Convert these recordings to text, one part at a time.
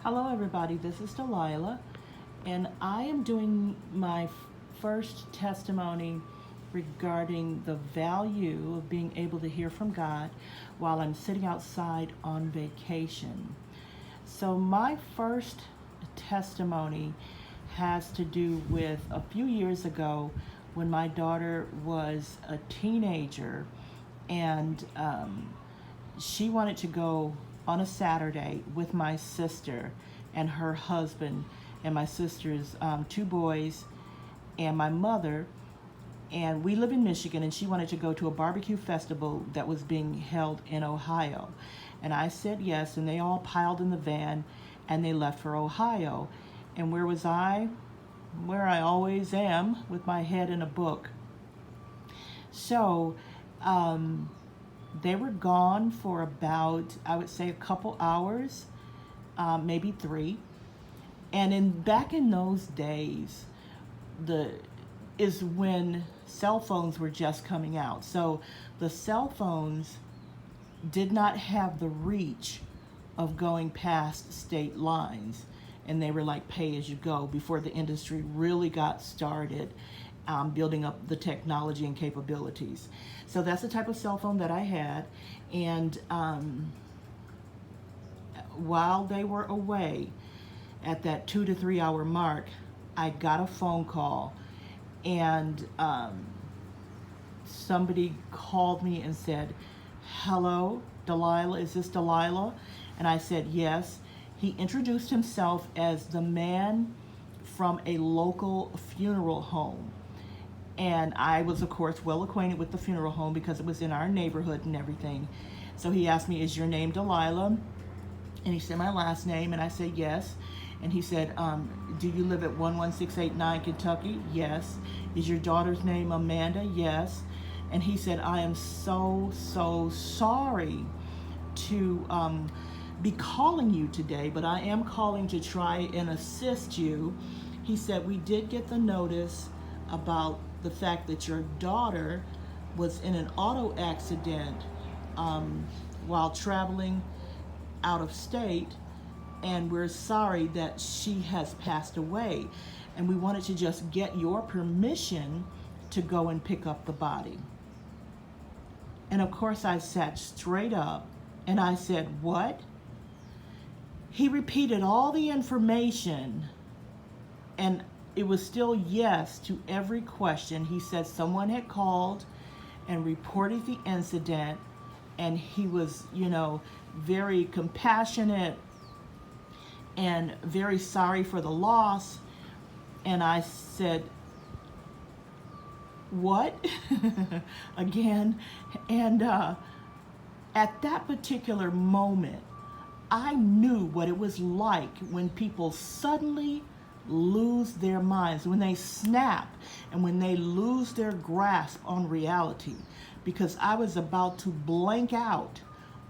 Hello, everybody. This is Delilah, and I am doing my first testimony regarding the value of being able to hear from God while I'm sitting outside on vacation. So, my first testimony has to do with a few years ago when my daughter was a teenager and she wanted to go on a Saturday with my sister and her husband and my sister's two boys and my mother. And we live in Michigan, and she wanted to go to a barbecue festival that was being held in Ohio. And I said yes, and they all piled in the van and they left for Ohio. And where was I? Where I always am, with my head in a book. So, they were gone for about, I would say, a couple hours, maybe three. And back in those days, the is when cell phones were just coming out. So the cell phones did not have the reach of going past state lines, and they were like pay as you go before the industry really got started building up the technology and capabilities. So that's the type of cell phone that I had. And while they were away at that 2 to 3 hour mark, I got a phone call, and somebody called me and said, "Hello, Delilah, is this Delilah?" And I said, "Yes." He introduced himself as the man from a local funeral home. And I was, of course, well acquainted with the funeral home because it was in our neighborhood and everything. So he asked me, "Is your name Delilah?" And he said my last name, and I said yes. And he said, "Do you live at 11689 Kentucky?" Yes. "Is your daughter's name Amanda?" Yes. And he said, "I am so sorry to be calling you today, but I am calling to try and assist you." He said, "We did get the notice about the fact that your daughter was in an auto accident while traveling out of state, and we're sorry that she has passed away. And we wanted to just get your permission to go and pick up the body." And of course, I sat straight up and I said, "What?" He repeated all the information, and it was still yes to every question. He said someone had called and reported the incident, and he was, very compassionate and very sorry for the loss. And I said, "What?" again. And at that particular moment, I knew what it was like when people suddenly lose their minds, when they snap, and when they lose their grasp on reality, because I was about to blank out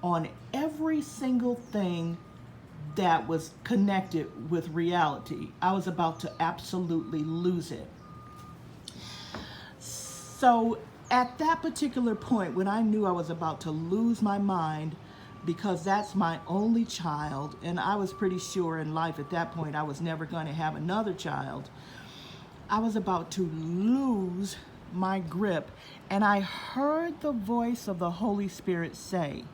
on every single thing that was connected with reality. I was about to absolutely lose it. So at that particular point, when I knew I was about to lose my mind, because that's my only child, and I was pretty sure in life at that point I was never going to have another child, I was about to lose my grip, and I heard the voice of the Holy Spirit say,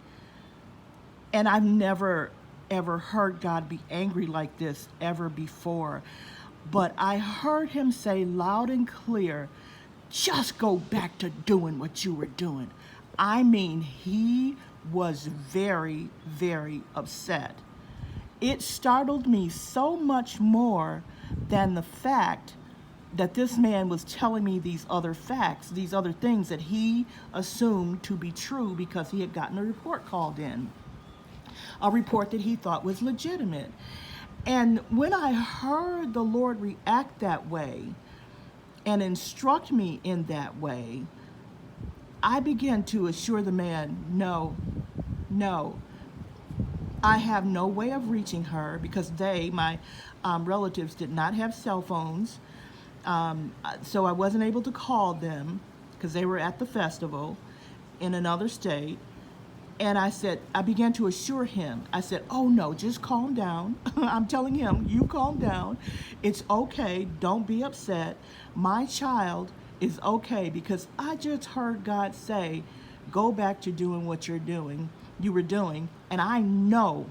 and I've never ever heard God be angry like this ever before, but I heard him say loud and clear, "Just go back to doing what you were doing." I mean, he was very, very upset. It startled me so much more than the fact that this man was telling me these other facts, these other things that he assumed to be true because he had gotten a report called in, a report that he thought was legitimate. And when I heard the Lord react that way and instruct me in that way, I began to assure the man, no, I have no way of reaching her because my relatives, did not have cell phones. So I wasn't able to call them because they were at the festival in another state. And I said, I began to assure him. I said, oh no, just calm down. I'm telling him, you calm down. It's okay. Don't be upset. My child is okay, because I just heard God say, go back to doing what you were doing. And I know,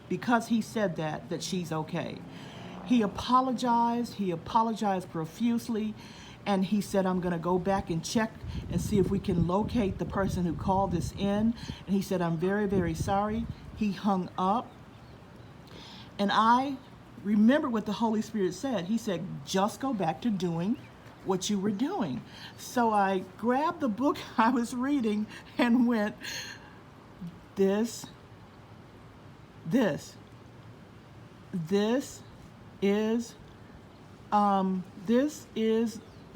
because he said that, that she's okay. He apologized profusely, and he said, I'm going to go back and check and see if we can locate the person who called this in. And he said, I'm very, very sorry. He hung up. And I remember what the Holy Spirit said. He said, just go back to doing what you were doing. So I grabbed the book I was reading and went, this is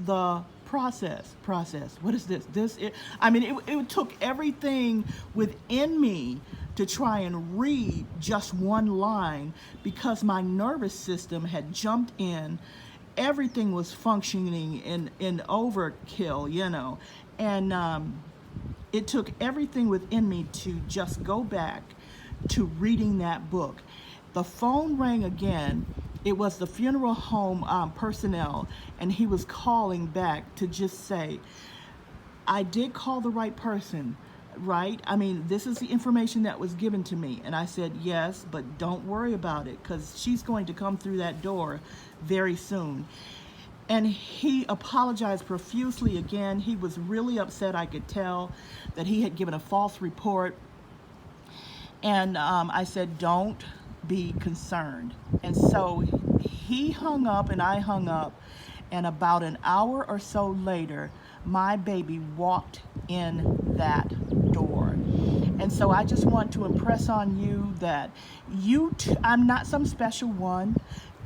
the process. What is this? It took everything within me to try and read just one line, because my nervous system had jumped in. Everything was functioning in overkill, and it took everything within me to just go back to reading that book. The phone rang again. It was the funeral home personnel, and he was calling back to just say, I did call the right person, right? This is the information that was given to me. And I said, yes, but don't worry about it, because she's going to come through that door very soon. And he apologized profusely again. He was really upset. I could tell that he had given a false report. And I said, don't be concerned. And so he hung up and I hung up. And about an hour or so later, my baby walked in that door. And so I just want to impress on you that I'm not some special one.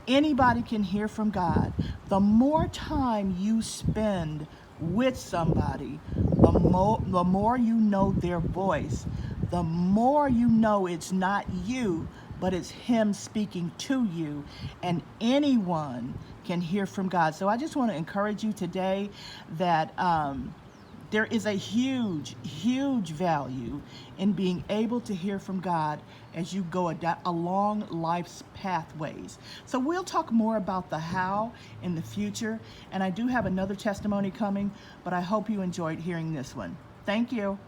Anybody can hear from God. The more time you spend with somebody, the more you know their voice, the more you know it's not you, but it's him speaking to you, and anyone can hear from God. So I just want to encourage you today that there is a huge, huge value in being able to hear from God as you go along life's pathways. So we'll talk more about the how in the future, and I do have another testimony coming, but I hope you enjoyed hearing this one. Thank you.